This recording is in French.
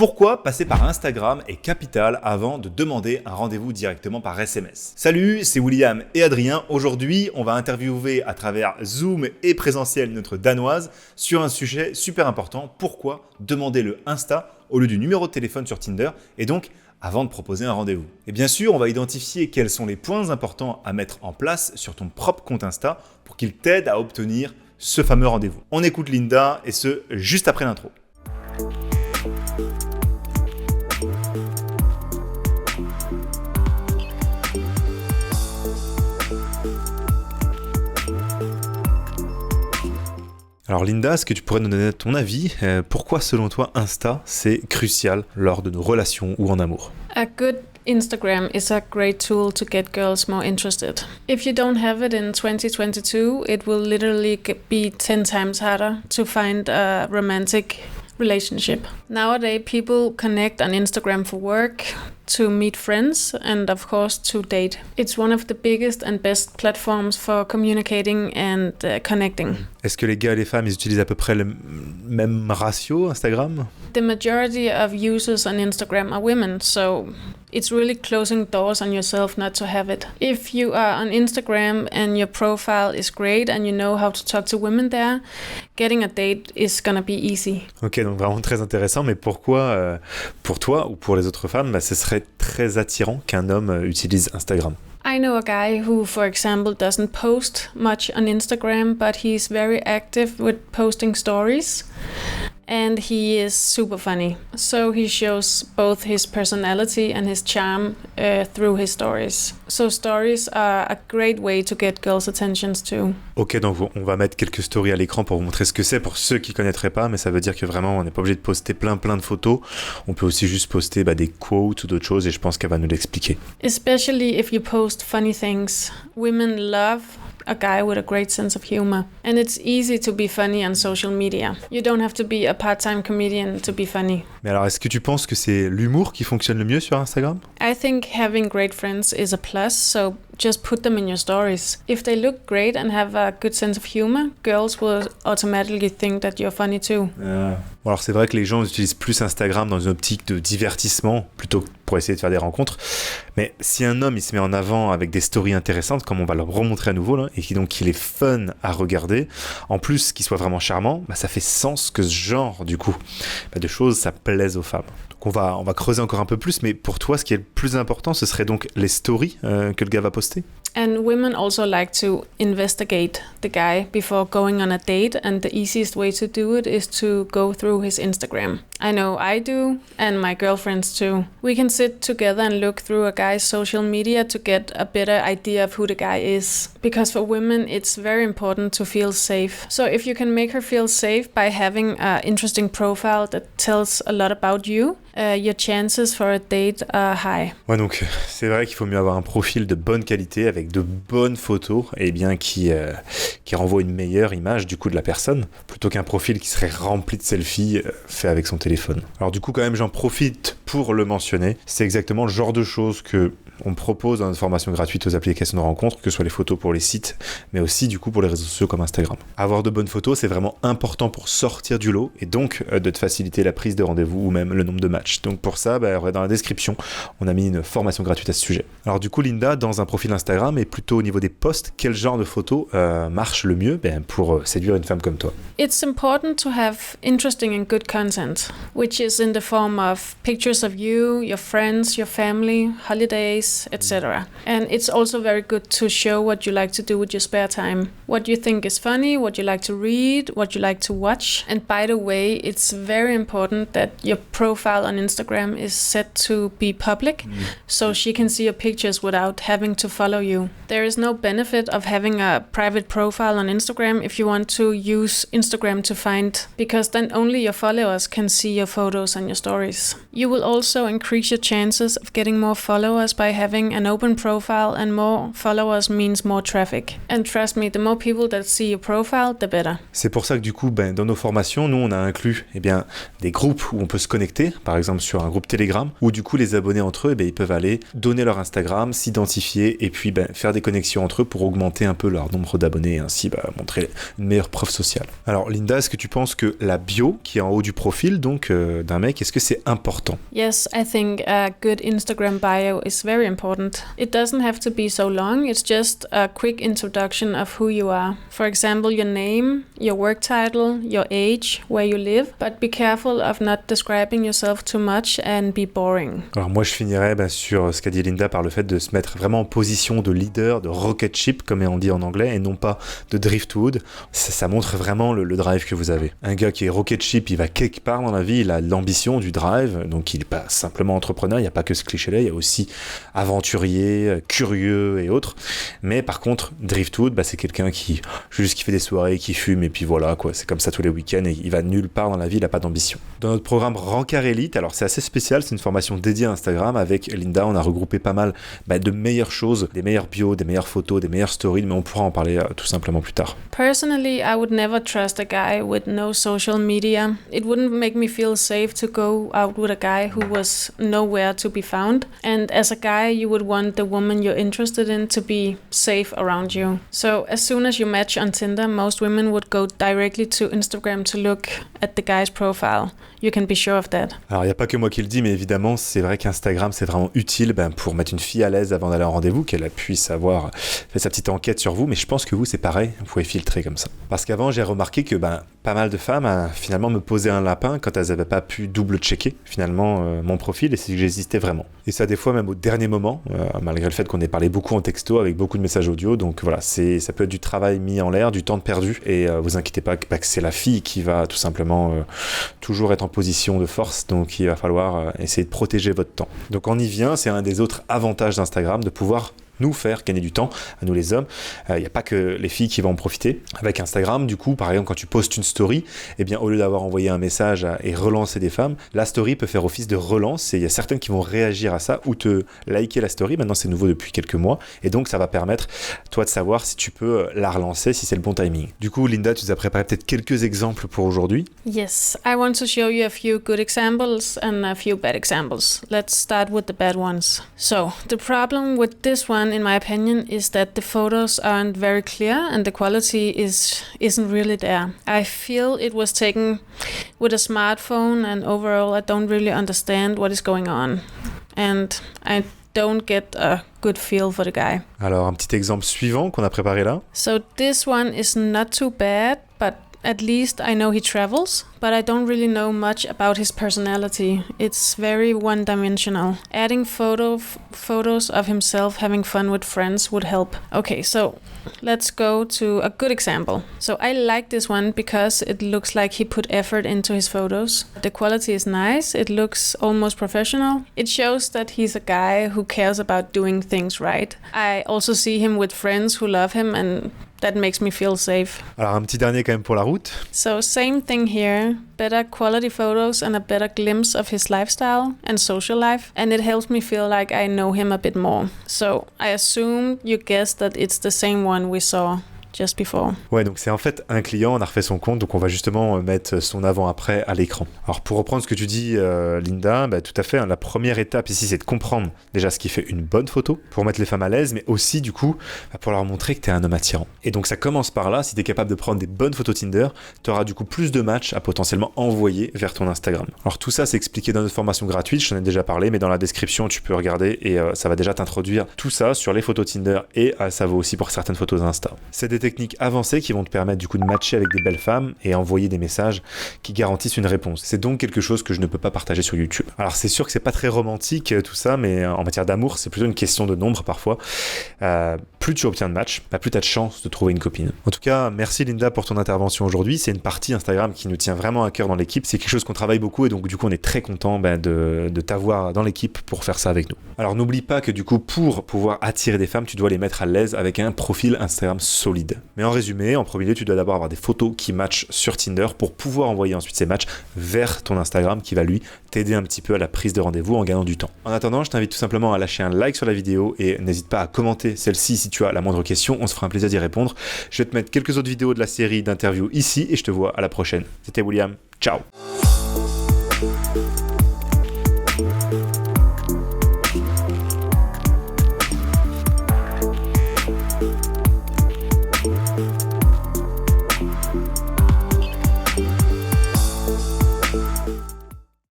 Pourquoi passer par Instagram est capital avant de demander un rendez-vous directement par SMS? Salut, c'est William et Adrien. Aujourd'hui, on va interviewer à travers Zoom et présentiel notre Danoise sur un sujet super important. Pourquoi demander le Insta au lieu du numéro de téléphone sur Tinder et donc avant de proposer un rendez-vous? Et bien sûr, on va identifier quels sont les points importants à mettre en place sur ton propre compte Insta pour qu'il t'aide à obtenir ce fameux rendez-vous. On écoute Linda et ce, juste après l'intro. Alors Linda, est-ce que tu pourrais nous donner ton avis? Pourquoi selon toi Insta, c'est crucial lors de nos relations ou en amour? A good Instagram is a great tool to get girls more interested. If you don't have it in 2022, it will literally be 10 times harder to find a romantic relationship. Nowadays, people connect on Instagram for work, to meet friends, and of course to date. It's one of the biggest and best platforms for communicating and connecting. Est-ce que les gars et les femmes ils utilisent à peu près le même ratio Instagram? The majority of users on Instagram are women, so it's really closing doors on yourself not to have it. If you are on Instagram and your profile is great and you know how to talk to women there, getting a date is gonna be easy. Ok, donc vraiment très intéressant, mais pourquoi, pour toi ou pour les autres femmes, ce serait très attirant qu'un homme utilise Instagram? I know a guy who, for example, doesn't post much on Instagram, but he's very active with posting stories. And he is super funny. So he shows both his personality and his charm through his stories. So stories are a great way to get girls' attentions too. Ok, donc on va mettre quelques stories à l'écran pour vous montrer ce que c'est pour ceux qui ne connaîtraient pas, mais ça veut dire que vraiment on n'est pas obligé de poster plein de photos. On peut aussi juste poster des quotes ou d'autres choses et je pense qu'elle va nous l'expliquer. Especially if you post funny things. Women love a guy with a great sense of humor. And it's easy to be funny on social media. You don't have to be a part-time comedian to be funny. Mais alors, est-ce que tu penses que c'est l'humour qui fonctionne le mieux sur Instagram? I think having great friends is a plus, so just put them in your stories. If they look great and have a good sense of humor, girls will automatically think that you're funny too. Bon, alors c'est vrai que les gens utilisent plus Instagram dans une optique de divertissement plutôt que pour essayer de faire des rencontres. Mais si un homme il se met en avant avec des stories intéressantes, comme on va le remontrer à nouveau là, et qu'il est fun à regarder, en plus qu'il soit vraiment charmant, ça fait sens que ce genre du coup de choses ça plaise aux femmes. Donc on va creuser encore un peu plus, mais pour toi ce qui est le plus important ce serait donc les stories que le gars va poster. And women also like to investigate the guy before going on a date, and the easiest way to do it is to go through his Instagram. I know I do, and my girlfriends too. We can sit together and look through a guy's social media to get a better idea of who the guy is. Because for women, it's very important to feel safe. So if you can make her feel safe by having an interesting profile that tells a lot about you, your chances for a date are high. Ouais, donc c'est vrai qu'il faut mieux avoir un profil de bonne qualité avec de bonnes photos et bien qui renvoie une meilleure image du coup de la personne plutôt qu'un profil qui serait rempli de selfies fait avec son téléphone. Alors du coup quand même j'en profite pour le mentionner, c'est exactement le genre de choses que on propose dans notre formation gratuite aux applications de rencontres, que ce soit les photos pour les sites, mais aussi du coup pour les réseaux sociaux comme Instagram. Avoir de bonnes photos, c'est vraiment important pour sortir du lot et donc de te faciliter la prise de rendez-vous ou même le nombre de matchs. Donc pour ça, dans la description, on a mis une formation gratuite à ce sujet. Alors du coup, Linda, dans un profil Instagram et plutôt au niveau des posts, quel genre de photos marche le mieux pour séduire une femme comme toi? It's important to have interesting and good content, which is in the form of pictures of you, your friends, your family, holidays, etc. And it's also very good to show what you like to do with your spare time, what you think is funny, what you like to read, what you like to watch. And by the way, it's very important that your profile on Instagram is set to be public, so she can see your pictures without having to follow you. There is no benefit of having a private profile on Instagram if you want to use Instagram to find, because then only your followers can see your photos and your stories. You will also increase your chances of getting more followers by having an open profile, and more followers means more traffic. And trust me, the more people that see your profile, the better. C'est pour ça que du coup, dans nos formations, nous, on a inclus des groupes où on peut se connecter, par exemple sur un groupe Telegram, où du coup, les abonnés entre eux, ils peuvent aller donner leur Instagram, s'identifier et puis faire des connexions entre eux pour augmenter un peu leur nombre d'abonnés et ainsi montrer une meilleure preuve sociale. Alors Linda, est-ce que tu penses que la bio qui est en haut du profil donc d'un mec, est-ce que c'est important? Yes, I think a good Instagram bio is very important. It doesn't have to be so long, it's just a quick introduction of who you are. For example, your name, your work title, your age, where you live, but be careful of not describing yourself too much and be boring. Alors moi je finirais sur ce qu'a dit Linda par le fait de se mettre vraiment en position de leader, de rocket ship comme on dit en anglais, et non pas de driftwood. Ça montre vraiment le drive que vous avez. Un gars qui est rocket ship, il va quelque part dans la vie, il a l'ambition du drive, donc il n'est pas simplement entrepreneur, il n'y a pas que ce cliché-là, il y a aussi aventurier, curieux et autres. Mais par contre, driftwood, c'est quelqu'un qui fait des soirées, qui fume, et puis voilà, quoi. C'est comme ça tous les week-ends, et il va nulle part dans la vie, il n'a pas d'ambition. Dans notre programme Rencard Elite, alors c'est assez spécial, c'est une formation dédiée à Instagram. Avec Linda, on a regroupé pas mal de meilleures choses, des meilleures bios, des meilleures photos, des meilleures stories, mais on pourra en parler tout simplement plus tard. Personally, I would never trust a guy with no social media. It wouldn't make me feel safe to go out with a guy who was nowhere to be found. And as a guy, you would want the woman you're interested in to be safe around you. So as soon as you match on Tinder, most women would go directly to Instagram to look at the guy's profile. You can be sure of that. Alors, il n'y a pas que moi qui le dis, mais évidemment, c'est vrai qu'Instagram, c'est vraiment utile pour mettre une fille à l'aise avant d'aller en rendez-vous, qu'elle puisse avoir fait sa petite enquête sur vous. Mais je pense que vous, c'est pareil, vous pouvez filtrer comme ça. Parce qu'avant, j'ai remarqué que pas mal de femmes finalement me posaient un lapin quand elles n'avaient pas pu double-checker finalement mon profil, et c'est que j'hésitais vraiment. Et ça, des fois, même au dernier moment, malgré le fait qu'on ait parlé beaucoup en texto, avec beaucoup de messages audio. Donc voilà, ça peut être du travail mis en l'air, du temps de perdu. Et vous inquiétez pas que c'est la fille qui va tout simplement toujours être en position de force, donc il va falloir essayer de protéger votre temps. Donc on y vient, c'est un des autres avantages d'Instagram, de pouvoir nous faire gagner du temps, à nous les hommes. Il n'y a pas que les filles qui vont en profiter. Avec Instagram, du coup, par exemple, quand tu postes une story, au lieu d'avoir envoyé un message et relancer des femmes, la story peut faire office de relance, et il y a certaines qui vont réagir à ça ou te liker la story. Maintenant, c'est nouveau depuis quelques mois, et donc ça va permettre, toi, de savoir si tu peux la relancer, si c'est le bon timing. Du coup, Linda, tu nous as préparé peut-être quelques exemples pour aujourd'hui. Yes, I want to show you a few good examples and a few bad examples. Let's start with the bad ones. So, the problem with this one, in my opinion, is that the photos aren't very clear and the quality isn't really there. I feel it was taken with a smartphone, and overall I don't really understand what is going on. And I don't get a good feel for the guy. Alors, un petit exemple suivant qu'on a préparé là. So this one is not too bad, but at least I know he travels, but I don't really know much about his personality. It's very one-dimensional. Adding photos of himself having fun with friends would help. Okay, so let's go to a good example. So I like this one because it looks like he put effort into his photos. The quality is nice. It looks almost professional. It shows that he's a guy who cares about doing things right. I also see him with friends who love him, and that makes me feel safe. Alors un petit dernier quand même pour la route. So same thing here. Better quality photos and a better glimpse of his lifestyle and social life, and it helps me feel like I know him a bit more. So I assume you guessed that it's the same one we saw just before. Ouais, donc c'est en fait un client, on a refait son compte, donc on va justement mettre son avant-après à l'écran. Alors pour reprendre ce que tu dis, Linda, tout à fait, la première étape ici, c'est de comprendre déjà ce qui fait une bonne photo, pour mettre les femmes à l'aise, mais aussi du coup, pour leur montrer que t'es un homme attirant. Et donc ça commence par là, si t'es capable de prendre des bonnes photos Tinder, t'auras du coup plus de matchs à potentiellement envoyer vers ton Instagram. Alors tout ça, c'est expliqué dans notre formation gratuite, je t'en ai déjà parlé, mais dans la description, tu peux regarder et ça va déjà t'introduire tout ça sur les photos Tinder, et ça vaut aussi pour certaines photos Insta. C'est des techniques avancées qui vont te permettre du coup de matcher avec des belles femmes et envoyer des messages qui garantissent une réponse. C'est donc quelque chose que je ne peux pas partager sur YouTube. Alors c'est sûr que c'est pas très romantique tout ça, mais en matière d'amour, c'est plutôt une question de nombre parfois. Plus tu obtiens de matchs, plus tu as de chances de trouver une copine. En tout cas, merci Linda pour ton intervention aujourd'hui. C'est une partie Instagram qui nous tient vraiment à cœur dans l'équipe. C'est quelque chose qu'on travaille beaucoup, et donc du coup on est très content de t'avoir dans l'équipe pour faire ça avec nous. Alors n'oublie pas que du coup pour pouvoir attirer des femmes, tu dois les mettre à l'aise avec un profil Instagram solide. rapide. Mais en résumé, en premier lieu, tu dois d'abord avoir des photos qui matchent sur Tinder pour pouvoir envoyer ensuite ces matchs vers ton Instagram qui va lui t'aider un petit peu à la prise de rendez-vous en gagnant du temps. En attendant, je t'invite tout simplement à lâcher un like sur la vidéo et n'hésite pas à commenter celle-ci si tu as la moindre question, on se fera un plaisir d'y répondre. Je vais te mettre quelques autres vidéos de la série d'interviews ici et je te vois à la prochaine. C'était William, ciao.